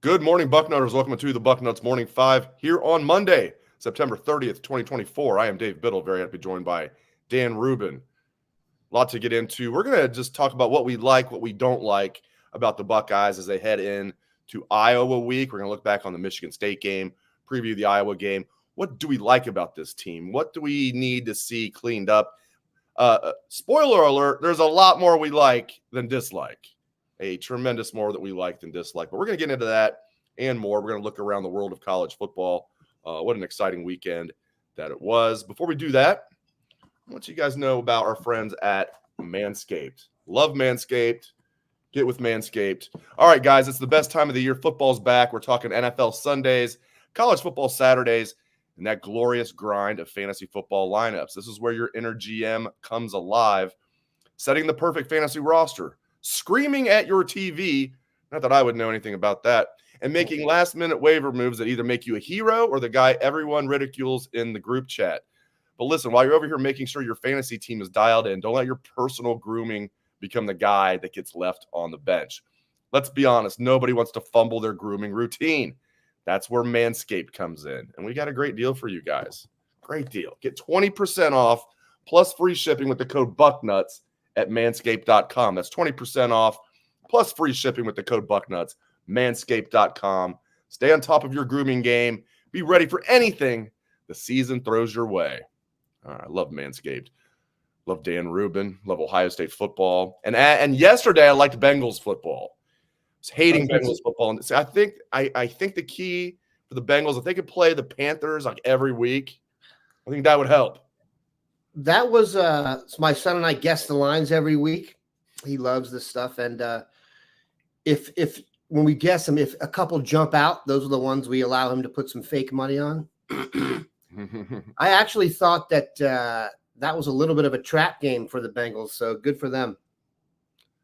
Good morning, Bucknutters. Welcome to the Bucknuts Morning 5 here on Monday, September 30th, 2024. I am Dave Biddle, very happy to be joined by Dan Rubin. A lot to get into. We're going to just talk about what we like, what we don't like about the Buckeyes as they head in to Iowa week. We're going to look back on the Michigan State game, preview the Iowa game. What do we like about this team? What do we need to see cleaned up? Spoiler alert, there's a lot more we like than dislike. A tremendous more that we like than dislike. But we're going to get into that and more. We're going to look around the world of college football. What an exciting weekend that it was. Before we do that, I want you guys to know about our friends at Manscaped. Love Manscaped. Get with Manscaped. All right, guys, it's the best time of the year. Football's back. We're talking NFL Sundays, college football Saturdays, and that glorious grind of fantasy football lineups. This is where your inner GM comes alive, setting the perfect fantasy roster, screaming at your TV, not that I would know anything about that, and making last-minute waiver moves that either make you a hero or the guy everyone ridicules in the group chat. But listen, while you're over here making sure your fantasy team is dialed in, don't let your personal grooming become the guy that gets left on the bench. Let's be honest, nobody wants to fumble their grooming routine. That's where Manscaped comes in, and we got a great deal for you guys. Great deal. Get 20% off plus free shipping with the code BUCKNUTS at manscaped.com. That's 20% off plus free shipping with the code BUCKNUTS, manscaped.com. Stay on top of your grooming game. Be ready for anything the season throws your way. All right, I love Manscaped. Love Dan Rubin. Love Ohio State football. And yesterday I liked Bengals football. I was hating Bengals football. And I think the key for the Bengals, if they could play the Panthers like every week, I think that would help. That was my son and I guess the lines every week. He loves this stuff, and if when we guess them, if a couple jump out, those are the ones we allow him to put some fake money on. I actually thought that that was a little bit of a trap game for the Bengals, so good for them.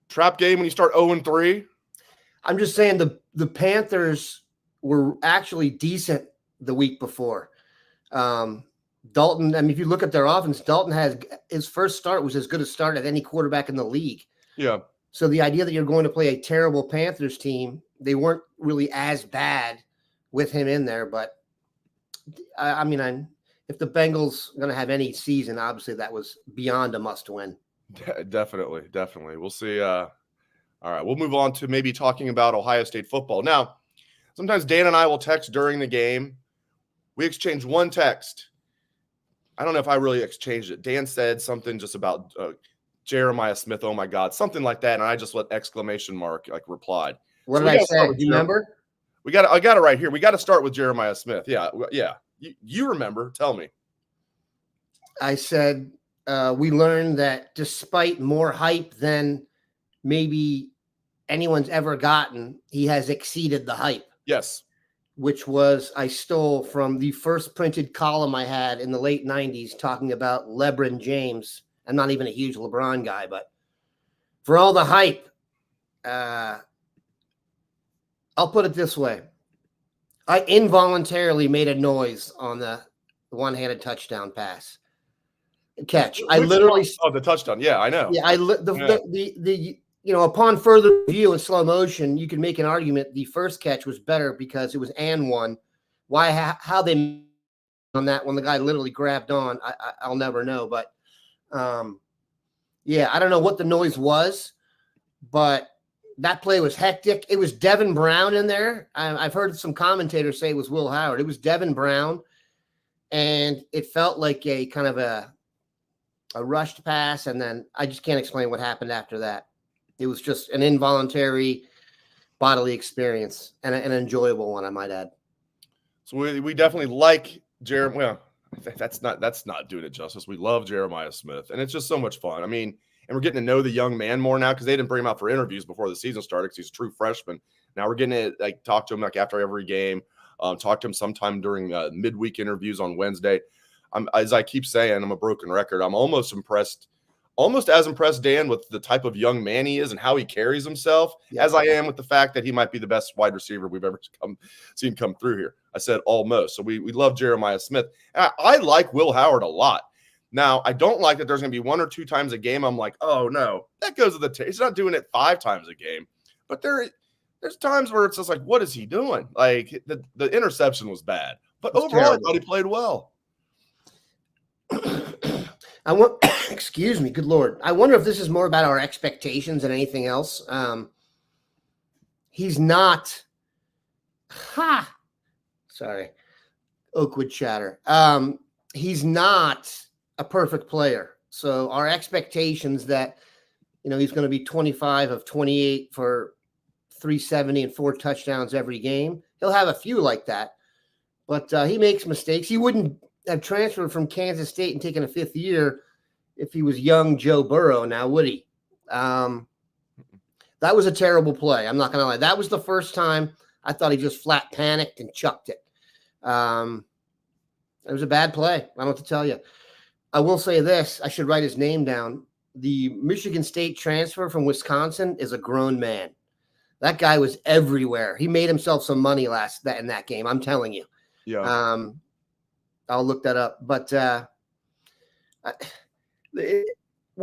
Trap game when you start 0-3? I'm just saying the Panthers were actually decent the week before. Dalton, I mean, if you look at their offense, Dalton has his first start was as good a start as any quarterback in the league. Yeah. So the idea that you're going to play a terrible Panthers team, they weren't really as bad with him in there. But I mean, if the Bengals are going to have any season, obviously that was beyond a must win. Definitely. We'll see. All right, we'll move on to maybe talking about Ohio State football. Now, sometimes Dan and I will text during the game. We exchanged one text. I don't know if I really exchanged it. Dan said something just about Jeremiah Smith. Oh my God, something like that. And I just let exclamation mark replied. What did I say? Do you remember? I got it right here. We got to start with Jeremiah Smith. Yeah. You remember? Tell me. I said we learned that despite more hype than maybe anyone's ever gotten, he has exceeded the hype. Yes. Which was I stole from the first printed column I had in the late 90s talking about LeBron James. I'm not even a huge LeBron guy, but for all the hype, I'll put it this way. I involuntarily made a noise on the one-handed touchdown pass. Catch. I literally – Oh, the touchdown. Yeah, I know. Yeah, upon further review in slow motion, you can make an argument the first catch was better because it was and one. How they on that when the guy literally grabbed on, I'll never know. But yeah, I don't know what the noise was, but that play was hectic. It was Devin Brown in there. I've heard some commentators say it was Will Howard. It was Devin Brown, and it felt like a kind of a rushed pass, and then I just can't explain what happened after that. It was just an involuntary bodily experience and an enjoyable one, I might add. So we definitely like Jeremiah. Well, that's not doing it justice. We love Jeremiah Smith, and it's just so much fun. I mean, and we're getting to know the young man more now because they didn't bring him out for interviews before the season started because he's a true freshman. Now we're getting to talk to him after every game. Talk to him sometime during midweek interviews on Wednesday. As I keep saying, I'm a broken record. I'm almost as impressed, Dan, with the type of young man he is and how he carries himself as I am with the fact that he might be the best wide receiver we've ever seen come through here. I said almost. So we love Jeremiah Smith. I like Will Howard a lot. Now, I don't like that there's going to be one or two times a game I'm like, oh, no, that goes to the – he's not doing it 5 times a game. But there there's times where it's just like, what is he doing? Like the interception was bad, but It's overall, terrible. I thought he played well. I want, excuse me, good Lord. I wonder if this is more about our expectations than anything else. He's not, sorry, Oakwood chatter. He's not a perfect player. So our expectations that, he's going to be 25 of 28 for 370 and 4 touchdowns every game. He'll have a few like that, but he makes mistakes. He wouldn't have transferred from Kansas State and taken a 5th year if he was young Joe Burrow now, would he? That was a terrible play. I'm not going to lie. That was the first time I thought he just flat panicked and chucked it. It was a bad play. I don't know what to tell you. I will say this. I should write his name down. The Michigan State transfer from Wisconsin is a grown man. That guy was everywhere. He made himself some money in that game. I'm telling you. Yeah. I'll look that up. But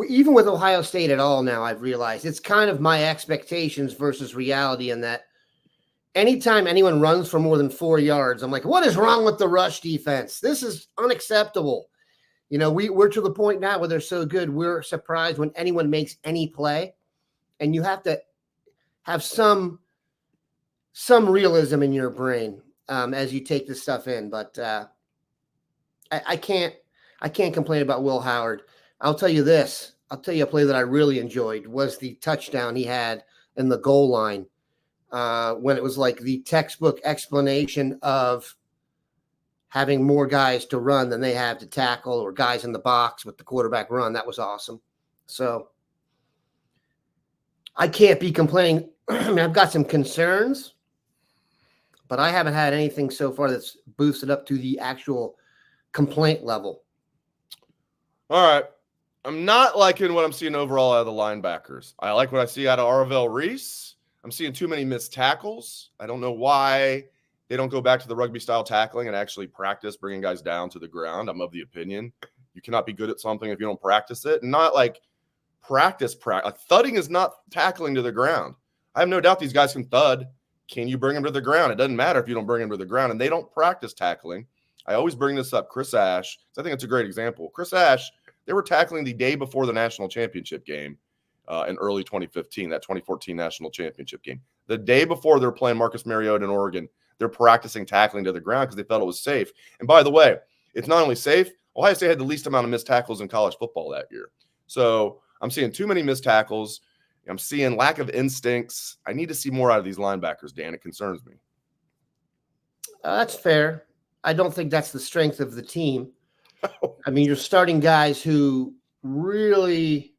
even with Ohio State at all now, I've realized it's kind of my expectations versus reality in that anytime anyone runs for more than 4 yards, I'm like, what is wrong with the rush defense? This is unacceptable. We're to the point now where they're so good, we're surprised when anyone makes any play. And you have to have some realism in your brain as you take this stuff in. But I can't complain about Will Howard. I'll tell you this. I'll tell you a play that I really enjoyed was the touchdown he had in the goal line when it was like the textbook explanation of having more guys to run than they have to tackle or guys in the box with the quarterback run. That was awesome. So I can't be complaining. I mean, I've got some concerns, but I haven't had anything so far that's boosted up to the actual complaint level. All right. I'm not liking what I'm seeing overall out of the linebackers. I like what I see out of Arvell Reese. I'm seeing too many missed tackles. I don't know why they don't go back to the rugby style tackling and actually practice bringing guys down to the ground. I'm of the opinion you cannot be good at something if you don't practice it, and not like practice. Like thudding is not tackling to the ground. I have no doubt these guys can thud. Can you bring them to the ground? It doesn't matter if you don't bring them to the ground, and they don't practice tackling. I always bring this up. Chris Ash, I think it's a great example. Chris Ash, they were tackling the day before the national championship game in early 2015, that 2014 national championship game. The day before they were playing Marcus Mariota in Oregon, they're practicing tackling to the ground because they felt it was safe. And by the way, it's not only safe, Ohio State had the least amount of missed tackles in college football that year. So I'm seeing too many missed tackles. I'm seeing lack of instincts. I need to see more out of these linebackers, Dan. It concerns me. That's fair. I don't think that's the strength of the team. I mean, you're starting guys who really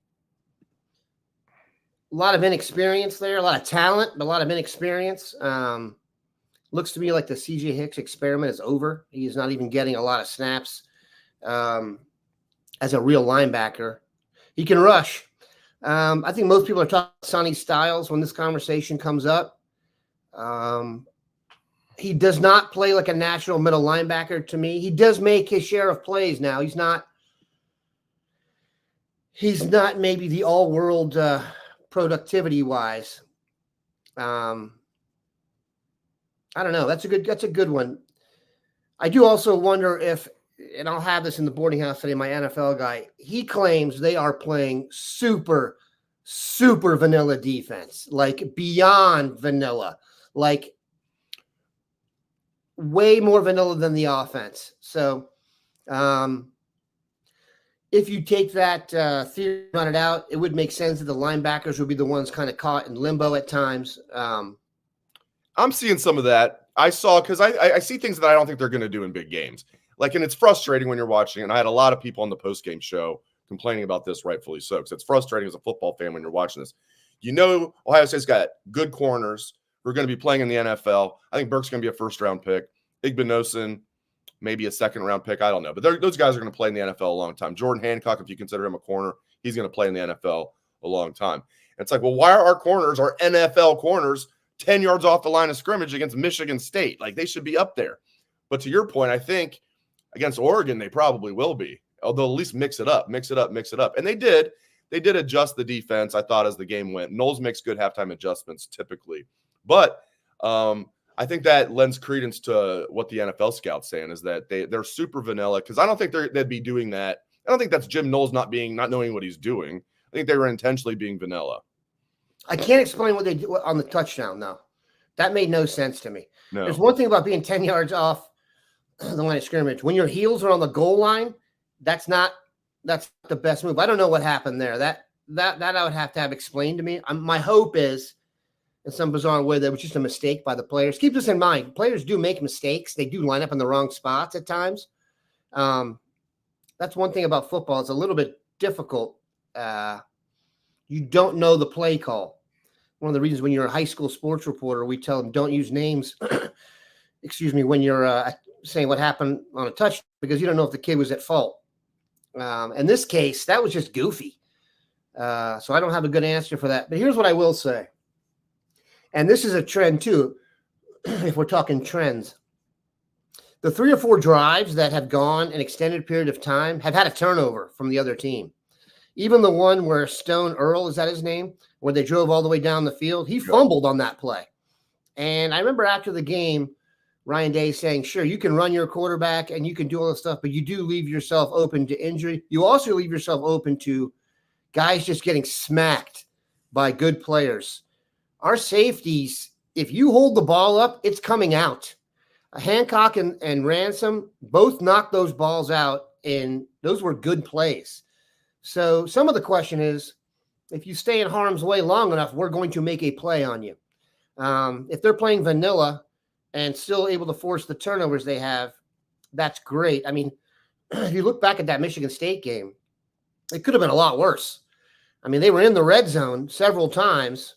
a lot of inexperience there, a lot of talent, but a lot of inexperience. Looks to me like the CJ Hicks experiment is over. He's not even getting a lot of snaps as a real linebacker. He can rush. I think most people are talking Sonny Styles when this conversation comes up. He does not play like a national middle linebacker to me. He does make his share of plays now. He's not maybe the all-world productivity-wise. I don't know. That's a good one. I do also wonder if, and I'll have this in the boarding house today, my NFL guy, he claims they are playing super, super vanilla defense, like beyond vanilla, like way more vanilla than the offense. So if you take that theory, run it out, it would make sense that the linebackers would be the ones kind of caught in limbo at times. I'm seeing some of that. I saw because I see things that I don't think they're going to do in big games. Like, and it's frustrating when you're watching. And I had a lot of people on the post-game show complaining about this, rightfully so, because it's frustrating as a football fan when you're watching this. Ohio State's got good corners who are going to be playing in the NFL. I think Burke's going to be a first-round pick. Igbinosun, maybe a second-round pick. I don't know. But those guys are going to play in the NFL a long time. Jordan Hancock, if you consider him a corner, he's going to play in the NFL a long time. And it's like, well, why are our NFL corners, 10 yards off the line of scrimmage against Michigan State? Like, they should be up there. But to your point, I think against Oregon, they probably will be. Although at least mix it up. And they did. They did adjust the defense, I thought, as the game went. Knowles makes good halftime adjustments typically But I think that lends credence to what the NFL scout's saying, is that they're super vanilla, because I don't think they'd be doing that. I don't think that's Jim Knowles not knowing what he's doing. I think they were intentionally being vanilla. I can't explain what they do on the touchdown, though. That made no sense to me. No. There's one thing about being 10 yards off the line of scrimmage. When your heels are on the goal line, that's the best move. I don't know what happened there. That I would have to have explained to me. My hope is, in some bizarre way, that was just a mistake by the players. Keep this in mind. Players do make mistakes. They do line up in the wrong spots at times. That's one thing about football. It's a little bit difficult. You don't know the play call. One of the reasons when you're a high school sports reporter, we tell them don't use names, when you're saying what happened on a touchdown, because you don't know if the kid was at fault. In this case, that was just goofy. So I don't have a good answer for that. But here's what I will say. And this is a trend too, if we're talking trends. The 3 or 4 drives that have gone an extended period of time have had a turnover from the other team. Even the one where Stone Earl, is that his name, where they drove all the way down the field, he fumbled on that play. And I remember after the game, Ryan Day saying, sure, you can run your quarterback and you can do all this stuff, but you do leave yourself open to injury. You also leave yourself open to guys just getting smacked by good players. Our safeties, if you hold the ball up, it's coming out. Hancock and Ransom both knocked those balls out, and those were good plays. So some of the question is, if you stay in harm's way long enough, we're going to make a play on you. If they're playing vanilla and still able to force the turnovers they have, that's great. I mean, if you look back at that Michigan State game, it could have been a lot worse. I mean, they were in the red zone several times.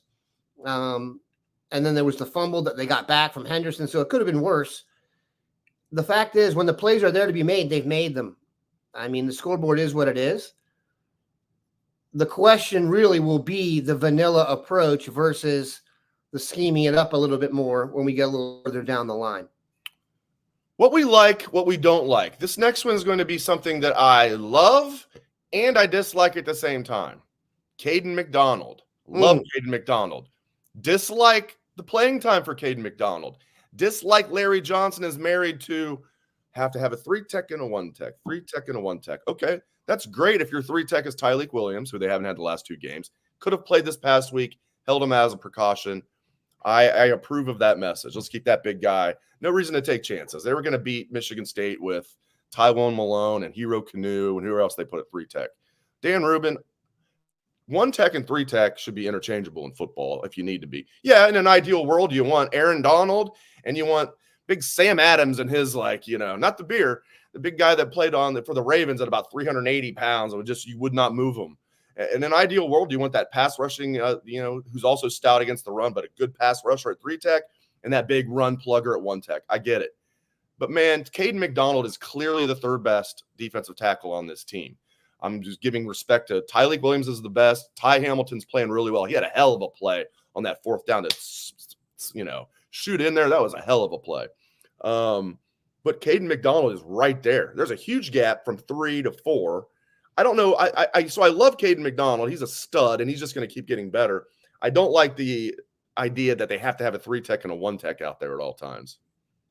And then there was the fumble that they got back from Henderson. So it could have been worse. The fact is, when the plays are there to be made, they've made them. I mean, the scoreboard is what it is. The question really will be the vanilla approach versus the scheming it up a little bit more when we get a little further down the line. What we like, what we don't like. This next one is going to be something that I love and I dislike at the same time. Caden McDonald. Love Caden McDonald. Dislike the playing time for Caden McDonald. Dislike Larry Johnson is married to have to have a 3-tech and a 1-tech. 3-tech and a 1-tech. Okay, that's great if your 3-tech is Tyleek Williams, who they haven't had the last 2 games. Could have played this past week, held him as a precaution. I approve of that message. Let's keep that big guy. No reason to take chances. They were going to beat Michigan State with Tywone Malone and Hero Canoe and whoever else they put at 3-tech. Dan Rubin, 1-tech and 3-tech should be interchangeable in football if you need to be. Yeah, in an ideal world, you want Aaron Donald and you want big Sam Adams and his, not the beer, the big guy that played for the Ravens at about 380 pounds. You would not move him. In an ideal world, you want that pass rushing, who's also stout against the run, but a good pass rusher at 3-tech and that big run plugger at 1-tech. I get it. But, man, Caden McDonald is clearly the 3rd best defensive tackle on this team. I'm just giving respect to Tyleek Williams is the best. Ty Hamilton's playing really well. He had a hell of a play on that 4th down to, shoot in there. That was a hell of a play. But Caden McDonald is right there. There's a huge gap from 3 to 4. I don't know. So I love Caden McDonald. He's a stud, and he's just going to keep getting better. I don't like the idea that they have to have a 3-tech and a 1-tech out there at all times.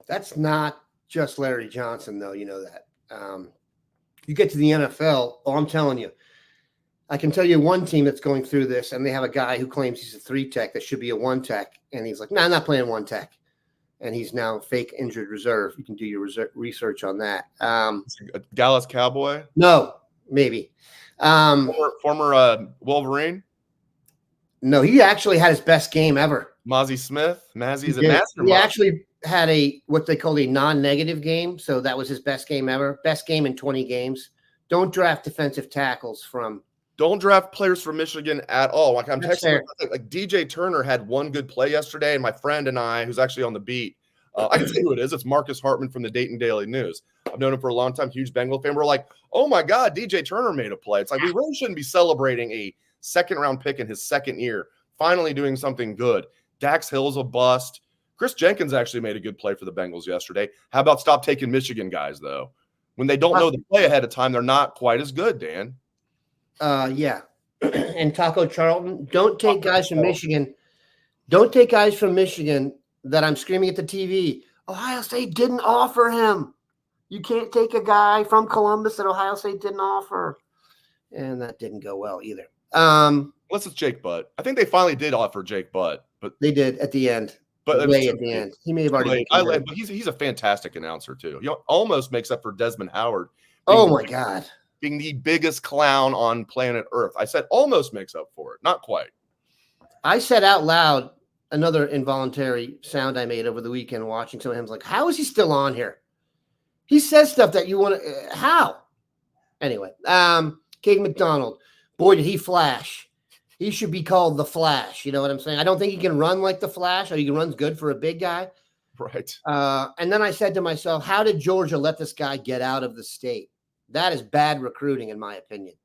That's not just Larry Johnson, though. You know that. You get to the NFL, I'm telling you, I can tell you one team that's going through this, and they have a guy who claims he's a 3-tech that should be a 1-tech, and he's like, no, I'm not playing 1-tech. And he's now fake injured reserve. You can do your research on that. A Dallas Cowboy? No, maybe. Former Wolverine? No, he actually had his best game ever. Mozzie Smith? He actually had what they call a non-negative game, so that was his best game ever. Best game in 20 games. Don't draft defensive tackles from. Don't draft players from Michigan at all. Like I'm texting, DJ Turner had one good play yesterday, and my friend and I, who's actually on the beat, I can say who it is. It's Marcus Hartman from the Dayton Daily News. I've known him for a long time, huge Bengal fan. We're like, oh my God, DJ Turner made a play. It's like we really shouldn't be celebrating a 2nd-round pick in his 2nd year, finally doing something good. Dax Hill's a bust. Chris Jenkins actually made a good play for the Bengals yesterday. How about stop taking Michigan guys, though? When they don't know the play ahead of time, they're not quite as good, Dan. Yeah. And Taco Charlton, don't take guys from Michigan Don't take guys from Michigan that I'm screaming at the TV. Ohio State didn't offer him. You can't take a guy from Columbus that Ohio State didn't offer. And that didn't go well either. Unless it's Jake Butt. I think they finally did offer Jake Butt, but they did at the end. But way at the end. He may have already been but he's a fantastic announcer too. He almost makes up for Desmond Howard. Oh my God. Being the biggest clown on planet Earth. I said almost makes up for it. Not quite. I said out loud another involuntary sound I made over the weekend watching some of him. Like, how is he still on here? He says stuff that you want to how? Anyway, King McDonald. Boy, did he flash. He should be called the Flash. You know what I'm saying? I don't think he can run like the Flash, or he runs good for a big guy. Right. And then I said to myself, how did Georgia let this guy get out of the state? That is bad recruiting, in my opinion.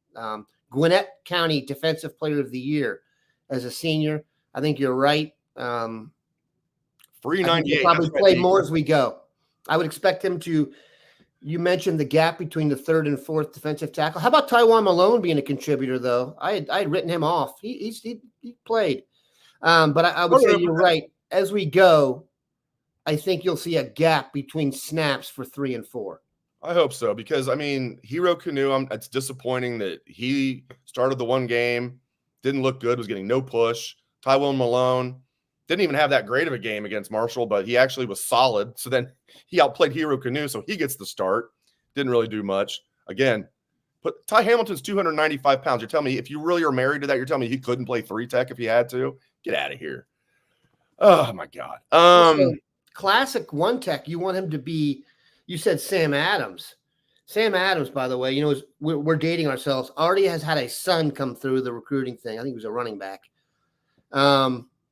Gwinnett County Defensive Player of the Year as a senior. I think you're right. 398. Probably play more as we go. I would expect him to. You mentioned the gap between the third and fourth defensive tackle. How about Taiwan Malone being a contributor, though? I had written him off. He played. But I would say you're right. As we go, I think you'll see a gap between snaps for 3 and 4. I hope so, because, I mean, Hero Canoe, it's disappointing that he started the one game, didn't look good, was getting no push. Taiwan Malone didn't even have that great of a game against Marshall, but he actually was solid. So then he outplayed Hero Canoe, so he gets the start. Didn't really do much. Again, but Ty Hamilton's 295 pounds. You're telling me if you really are married to that, you're telling me he couldn't play 3-tech if he had to? Get out of here. Oh, my God. Classic 1-tech, you want him to be, you said Sam Adams. Sam Adams, by the way, you know, we're dating ourselves, already has had a son come through the recruiting thing. I think he was a running back.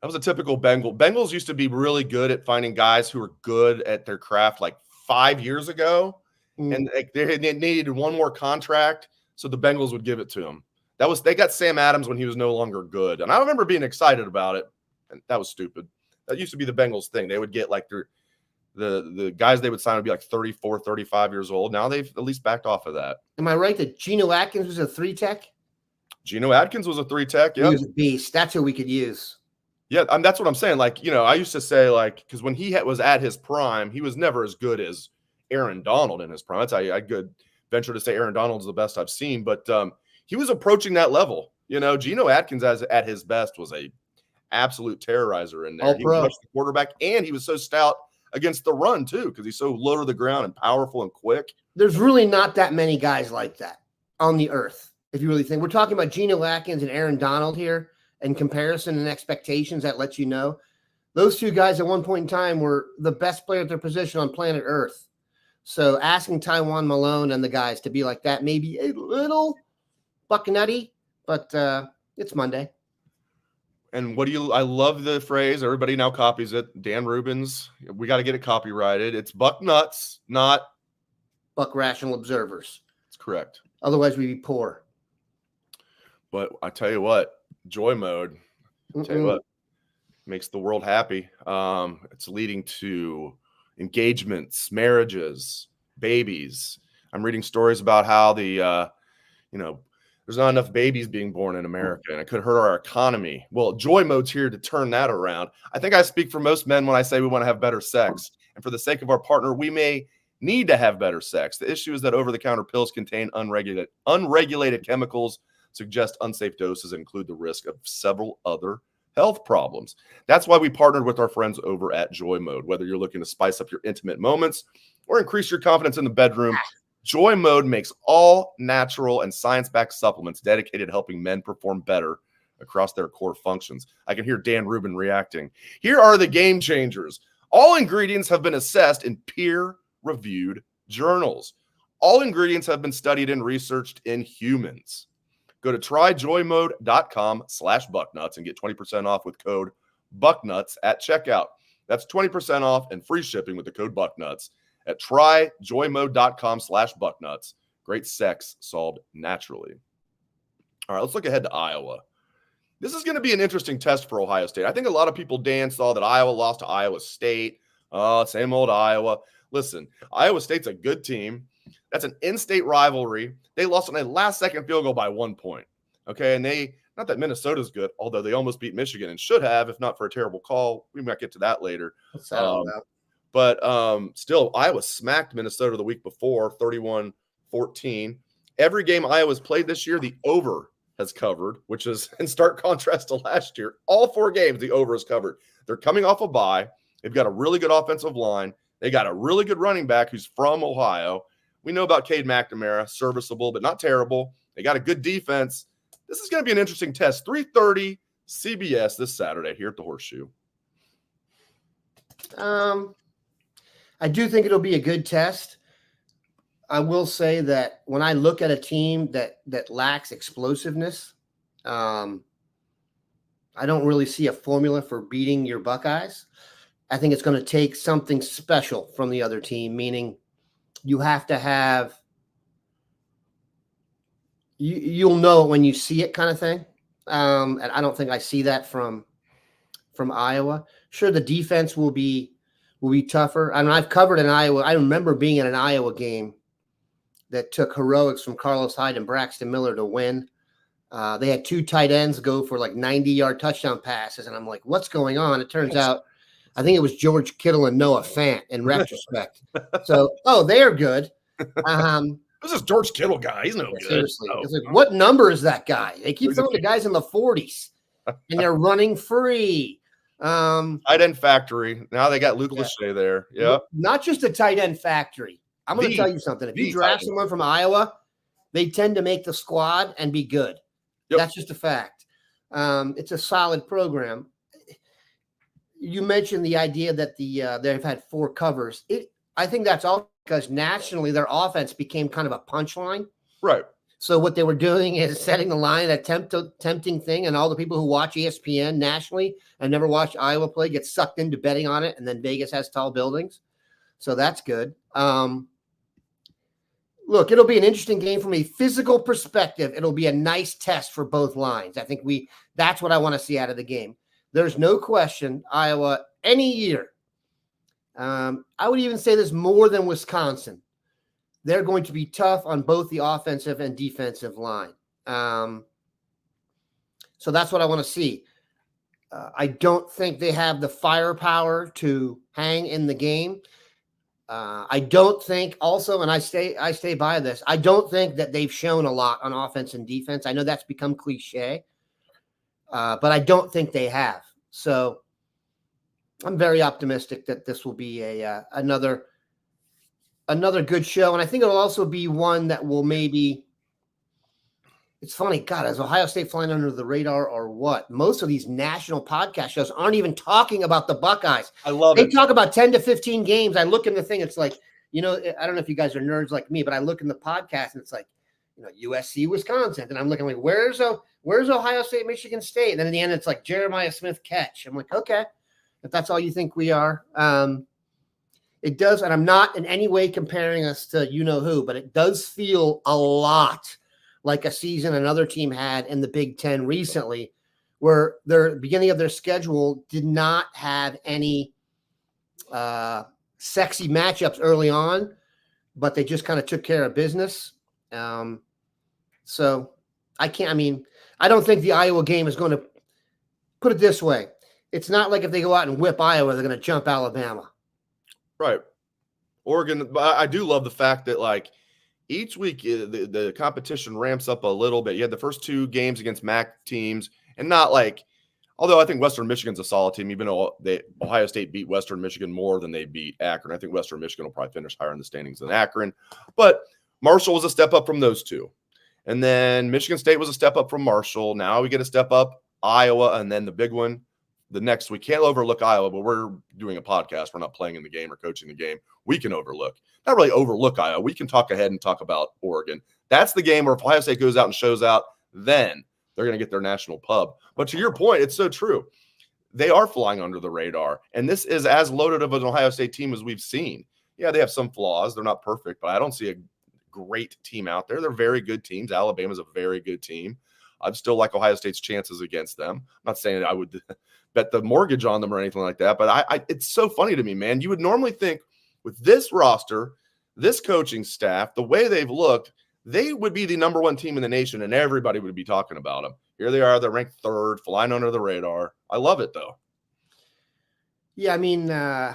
That was a typical Bengal. Bengals used to be really good at finding guys who were good at their craft like 5 years ago. And they needed one more contract, so the Bengals would give it to him. They got Sam Adams when he was no longer good. And I remember being excited about it. And that was stupid. That used to be the Bengals thing. They would get like the guys they would sign would be like 34, 35 years old. Now they've at least backed off of that. Am I right that Geno Atkins was a 3-tech? Geno Atkins was a 3-tech. Yeah, he was a beast. That's who we could use. Yeah, that's what I'm saying. Like, you know, I used to say, like, because when he was at his prime, he was never as good as Aaron Donald in his prime. That's I could venture to say Aaron Donald's the best I've seen, but he was approaching that level. You know, Geno Atkins at his best was a absolute terrorizer in there. He rushed the quarterback, and he was so stout against the run too, because he's so low to the ground and powerful and quick. There's really not that many guys like that on the earth, if you really think. We're talking about Geno Atkins and Aaron Donald here. And comparison and expectations, that lets you know those two guys at one point in time were the best player at their position on planet Earth. So asking Taiwan Malone and the guys to be like that may be a little bucknutty, but it's Monday. And I love the phrase, everybody now copies it. Dan Rubin's, we got to get it copyrighted. It's Bucknuts, not Buck Rational Observers. That's correct. Otherwise we'd be poor. But I tell you what, joy mode, tell you what, makes the world happy. It's leading to engagements, marriages, babies. I'm reading stories about how there's not enough babies being born in America, and it could hurt our economy. Well, joy mode's here to turn that around. I think I speak for most men when I say we want to have better sex. And for the sake of our partner, we may need to have better sex. The issue is that over-the-counter pills contain unregulated chemicals, suggest unsafe doses, and include the risk of several other health problems. That's why we partnered with our friends over at Joy Mode. Whether you're looking to spice up your intimate moments or increase your confidence in the bedroom, Joy Mode makes all natural and science-backed supplements dedicated to helping men perform better across their core functions. I can hear Dan Rubin reacting. Here are the game changers. All ingredients have been assessed in peer-reviewed journals. All ingredients have been studied and researched in humans. Go to tryjoymode.com/bucknuts and get 20% off with code Bucknuts at checkout. That's 20% off and free shipping with the code Bucknuts at tryjoymode.com/bucknuts. Great sex solved naturally. All right, let's look ahead to Iowa. This is going to be an interesting test for Ohio State. I think a lot of people, Dan, saw that Iowa lost to Iowa State. Same old Iowa. Listen, Iowa State's a good team. That's an in-state rivalry. They lost on a last-second field goal by 1 point. Okay, and Not that Minnesota's good, although they almost beat Michigan and should have, if not for a terrible call. We might get to that later. What's that all about? But still, Iowa smacked Minnesota the week before, 31-14. Every game Iowa's played this year, the over has covered, which is in stark contrast to last year. All 4 games, the over is covered. They're coming off a bye. They've got a really good offensive line. They got a really good running back who's from Ohio. We know about Cade McNamara, serviceable, but not terrible. They got a good defense. This is going to be an interesting test. 3:30 CBS this Saturday here at the Horseshoe. I do think it'll be a good test. I will say that when I look at a team that lacks explosiveness, I don't really see a formula for beating your Buckeyes. I think it's going to take something special from the other team, meaning you have to have you'll know it when you see it kind of thing. And I don't think I see that from Iowa. Sure, the defense will be tougher. I mean, I've covered an Iowa. I remember being in an Iowa game that took heroics from Carlos Hyde and Braxton Miller to win. They had 2 tight ends go for like 90-yard touchdown passes. And I'm like, what's going on? It turns out, I think it was George Kittle and Noah Fant in retrospect. So, they're good. This is George Kittle guy. He's no good. Seriously. It's like, what number is that guy? They keep throwing the guys in the 40s, and they're running free. Tight end factory. Now they got Luke Lachey there. Yeah. Not just a tight end factory. I'm going to tell you something. If you draft someone from Iowa, they tend to make the squad and be good. Yep. That's just a fact. It's a solid program. You mentioned the idea that they've had 4 covers. I think that's all because nationally their offense became kind of a punchline. Right. So what they were doing is setting the line, a tempting thing, and all the people who watch ESPN nationally and never watch Iowa play get sucked into betting on it, and then Vegas has tall buildings. So that's good. Look, it'll be an interesting game from a physical perspective. It'll be a nice test for both lines. I think that's what I want to see out of the game. There's no question Iowa any year. I would even say this more than Wisconsin. They're going to be tough on both the offensive and defensive line. So that's what I want to see. I don't think they have the firepower to hang in the game. I don't think also, and I stay by this, I don't think that they've shown a lot on offense and defense. I know that's become cliche, but I don't think they have. So I'm very optimistic that this will be another good show. And I think it'll also be one that will maybe – it's funny, God, is Ohio State flying under the radar or what? Most of these national podcast shows aren't even talking about the Buckeyes. I love it. They talk about 10 to 15 games. I look in the thing. It's like, I don't know if you guys are nerds like me, but I look in the podcast and it's like, USC, Wisconsin. And I'm looking like, where's Ohio State, Michigan State? And then in the end, it's like Jeremiah Smith catch. I'm like, okay, if that's all you think we are. It does, and I'm not in any way comparing us to who, but it does feel a lot like a season another team had in the Big Ten recently, where their beginning of their schedule did not have any sexy matchups early on, but they just kind of took care of business. So I don't think the Iowa game is going to, put it this way. It's not like if they go out and whip Iowa, they're going to jump Alabama. Right. Oregon, I do love the fact that each week the competition ramps up a little bit. You had the first 2 games against MAC teams, and not although I think Western Michigan's a solid team, even though Ohio State beat Western Michigan more than they beat Akron. I think Western Michigan will probably finish higher in the standings than Akron. But Marshall was a step up from those 2. And then Michigan State was a step up from Marshall. Now we get a step up, Iowa, and then the big one. The next, we can't overlook Iowa, but we're doing a podcast. We're not playing in the game or coaching the game. We can not really overlook Iowa. We can talk ahead and talk about Oregon. That's the game where if Ohio State goes out and shows out, then they're going to get their national pub. But to your point, it's so true. They are flying under the radar, and this is as loaded of an Ohio State team as we've seen. Yeah, they have some flaws. They're not perfect, but I don't see a great team out there. They're very good teams. Alabama's a very good team. I'd still like Ohio State's chances against them. I'm not saying I would bet the mortgage on them or anything like that, but it's so funny to me, man. You would normally think with this roster, this coaching staff, the way they've looked, they would be the number 1 team in the nation and everybody would be talking about them. Here they are. They're ranked 3rd, flying under the radar. I love it, though. Yeah, I mean, the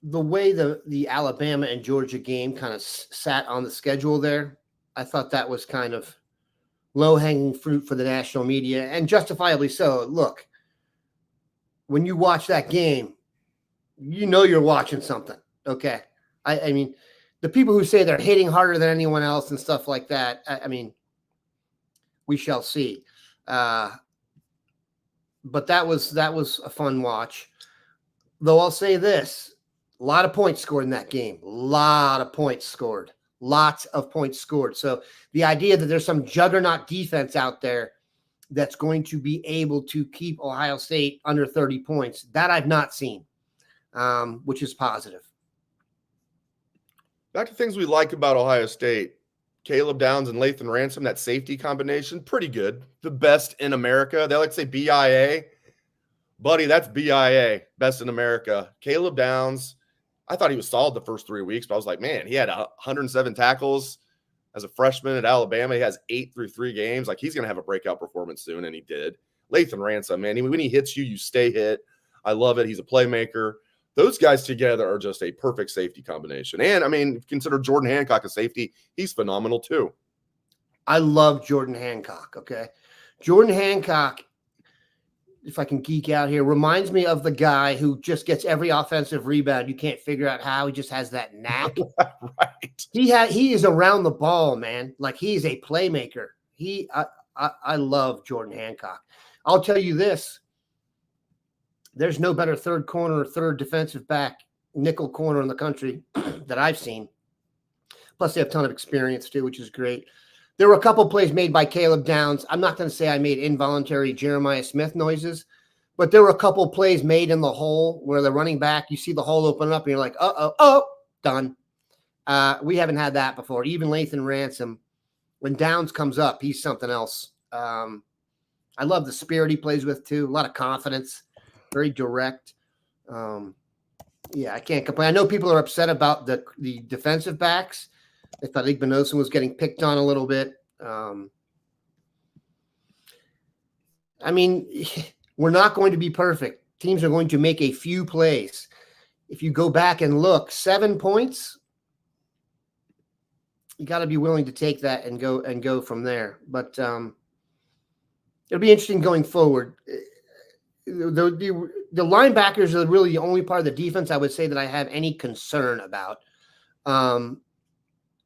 way the Alabama and Georgia game kind of sat on the schedule there, I thought that was kind of low-hanging fruit for the national media, and justifiably so. Look, when you watch that game, you know you're watching something, okay? I mean, the people who say they're hitting harder than anyone else and stuff like that, I mean, we shall see. But that was a fun watch. Though I'll say this, a lot of points scored in that game. Lots of points scored. So the idea that there's some juggernaut defense out there that's going to be able to keep Ohio State under 30 points, that I've not seen, which is positive. Back to things we like about Ohio State. Caleb Downs and Lathan Ransom, that safety combination, pretty good. The best in America. They like to say BIA. Buddy, that's BIA, best in America. Caleb Downs, I thought he was solid the first 3 weeks, but I was like, man, he had 107 tackles as a freshman at Alabama. He has 8 through 3 games. Like, he's going to have a breakout performance soon, and he did. Lathan Ransom, man, when he hits you, you stay hit. I love it. He's a playmaker. Those guys together are just a perfect safety combination. And, I mean, consider Jordan Hancock a safety. He's phenomenal, too. I love Jordan Hancock, okay? Jordan Hancock, if I can geek out here, reminds me of the guy who just gets every offensive rebound. You can't figure out how. He just has that knack. Right. He is around the ball, man. Like, he's a playmaker. I love Jordan Hancock. I'll tell you this. There's no better third corner or third defensive back nickel corner in the country that I've seen. Plus, they have a ton of experience, too, which is great. There were a couple plays made by Caleb Downs. I'm not going to say I made involuntary Jeremiah Smith noises, but there were a couple plays made in the hole where the running back, you see the hole open up, and you're like, done. We haven't had that before. Even Lathan Ransom, when Downs comes up, he's something else. I love the spirit he plays with, too. A lot of confidence, very direct. Yeah, I can't complain. I know people are upset about the defensive backs. I thought Igbinosun was getting picked on a little bit. I mean, we're not going to be perfect. Teams are going to make a few plays. If you go back and look, 7 points, you got to be willing to take that and go from there. But it'll be interesting going forward. The linebackers are really the only part of the defense I would say that I have any concern about.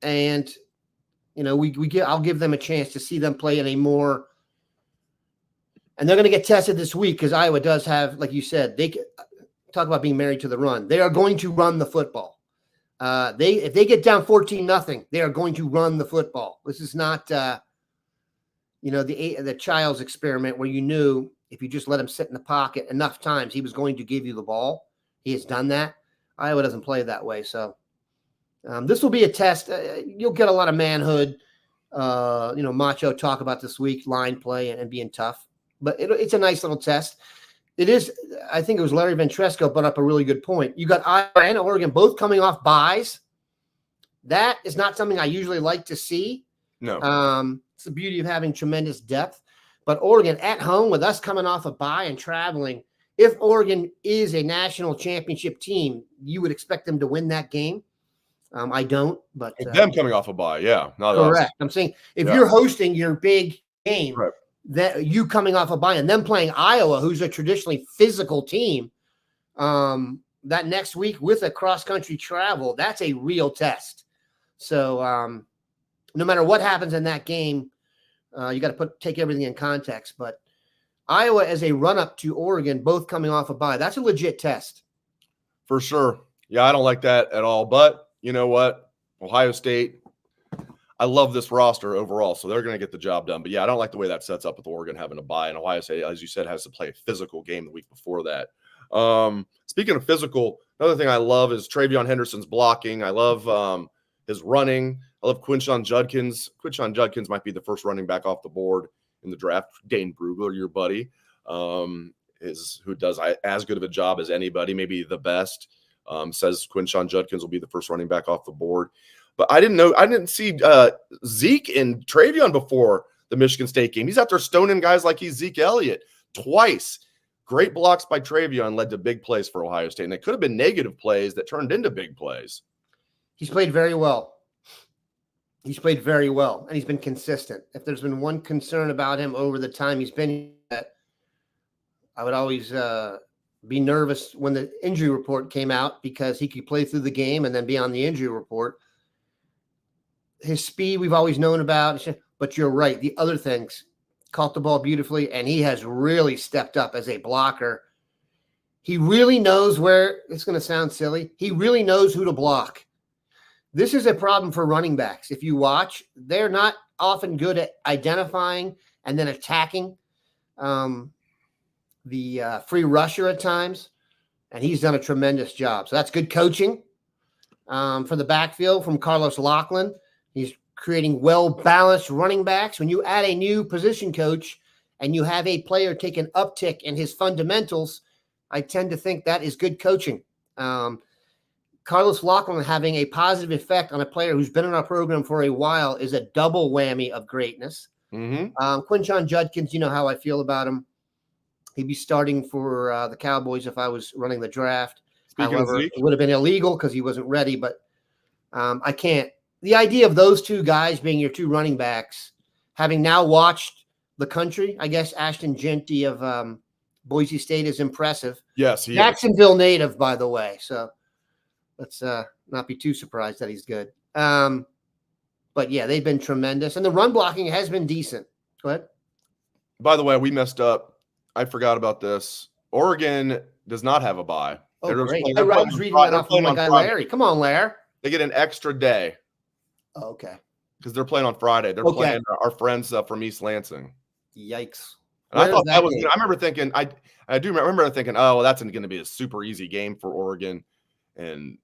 And, you know, I'll give them a chance to see them play in a more, and they're going to get tested this week because Iowa does have, like you said, they talk about being married to the run. They are going to run the football. If they get down 14-0, they are going to run the football. This is not, the child's experiment where you knew if you just let him sit in the pocket enough times, he was going to give you the ball. He has done that. Iowa doesn't play that way, so. This will be a test. You'll get a lot of manhood, macho talk about this week, line play and being tough. But it's a nice little test. It is, I think it was Larry Ventresco brought up a really good point. You got Iowa and Oregon both coming off buys. That is not something I usually like to see. No. It's the beauty of having tremendous depth. But Oregon at home with us coming off a bye and traveling, if Oregon is a national championship team, you would expect them to win that game. I don't, but them coming off a bye, yeah, not correct. Us. I'm saying if you're hosting your big game, right, that you coming off a bye and them playing Iowa, who's a traditionally physical team, that next week with a cross country travel, that's a real test. So no matter what happens in that game, you got to take everything in context. But Iowa as a run up to Oregon, both coming off a bye, that's a legit test for sure. Yeah, I don't like that at all, but. You know what? Ohio State, I love this roster overall, so they're going to get the job done. But, yeah, I don't like the way that sets up with Oregon having a bye. And Ohio State, as you said, has to play a physical game the week before that. Speaking of physical, another thing I love is TreVeyon Henderson's blocking. I love his running. I love Quinshon Judkins. Quinshon Judkins might be the first running back off the board in the draft. Dane Brugler, your buddy, who does as good of a job as anybody, maybe the best. Says Quinshon Judkins will be the first running back off the board. But I didn't see Zeke and TreVeyon before. the Michigan State game. He's out there stoning guys like he's Zeke Elliott twice. Great blocks by TreVeyon led to big plays for Ohio State, and they could have been negative plays that turned into big plays. He's played very well. He's played very well, and he's been consistent. If there's been one concern about him over the time he's been here, I would always be nervous when the injury report came out because he could play through the game and then be on the injury report. His speed we've always known about, but you're right. The other things, caught the ball beautifully, and he has really stepped up as a blocker. He really knows where, it's going to sound silly, he really knows who to block. This is a problem for running backs. If you watch, they're not often good at identifying and then attacking the free rusher at times, and he's done a tremendous job. So that's good coaching for the backfield from Carlos Lathan. He's creating well-balanced running backs. When you add a new position coach and you have a player take an uptick in his fundamentals, I tend to think that is good coaching. Carlos Lathan having a positive effect on a player who's been in our program for a while is a double whammy of greatness. Quinshon Judkins, you know how I feel about him. He'd be starting for the Cowboys if I was running the draft. However, it would have been illegal because he wasn't ready, but I can't. The idea of those two guys being your two running backs, having now watched the country, I guess Ashton Genty of Boise State is impressive. Yes, he Jacksonville native, by the way. So let's not be too surprised that he's good. But yeah, they've been tremendous. And the run blocking has been decent. Go ahead. By the way, we messed up. I forgot about this. Oregon does not have a bye. Oh, great. I was reading that off of my guy, Larry. Come on, Larry. They get an extra day. Oh, okay. Because they're playing on Friday. They're playing our friends from East Lansing. Yikes. And I thought that was, I remember thinking, I do remember thinking, oh, well, that's going to be a super easy game for Oregon. And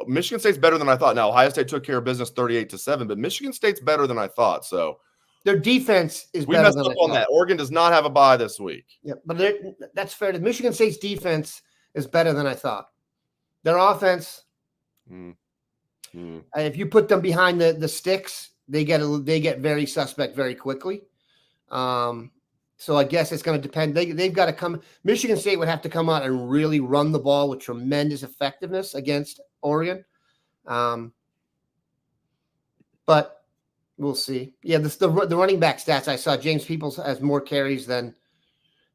Michigan State's better than I thought. Now, Ohio State took care of business 38-7, but Michigan State's better than I thought. So their defense is better. We messed up on that. Oregon does not have a bye this week. Yeah, but that's fair. Michigan State's defense is better than I thought. Their offense, if you put them behind the sticks, they get very suspect very quickly. So I guess it's going to depend. They've got to come. Michigan State would have to come out and really run the ball with tremendous effectiveness against Oregon. But we'll see. Yeah, the running back stats I saw. James Peoples has more carries than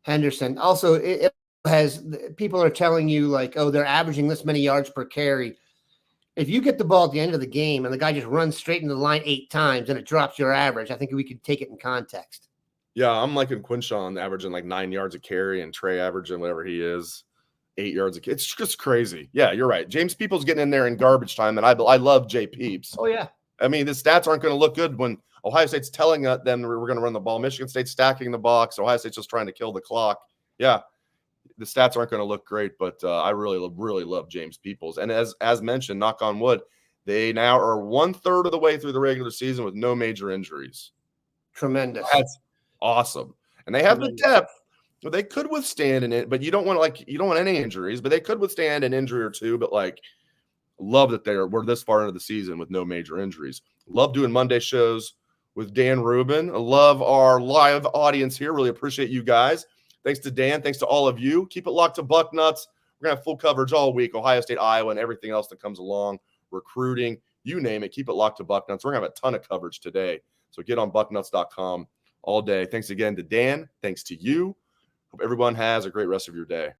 Henderson. Also, it has people are telling you like, oh, they're averaging this many yards per carry. If you get the ball at the end of the game and the guy just runs straight into the line 8 times and it drops your average, I think we could take it in context. Yeah, I'm liking Quinshon averaging like 9 yards a carry and Trey averaging whatever he is, 8 yards a carry. It's just crazy. Yeah, you're right. James Peoples getting in there in garbage time, and I love J. Peeps. Oh, yeah. I mean, the stats aren't going to look good when Ohio State's telling them we're going to run the ball. Michigan State's stacking the box. Ohio State's just trying to kill the clock. Yeah, the stats aren't going to look great, but I really love James Peoples. And as mentioned, knock on wood, they now are 1/3 of the way through the regular season with no major injuries. Tremendous. That's awesome. And they have the depth. So they could withstand it, but you don't want any injuries, but they could withstand an injury or two. But love that we're this far into the season with no major injuries. Love doing Monday shows with Dan Rubin. I love our live audience here. Really appreciate you guys. Thanks to Dan. Thanks to all of you. Keep it locked to Bucknuts. We're going to have full coverage all week. Ohio State, Iowa, and everything else that comes along. Recruiting, you name it. Keep it locked to Bucknuts. We're going to have a ton of coverage today. So get on bucknuts.com all day. Thanks again to Dan. Thanks to you. Hope everyone has a great rest of your day.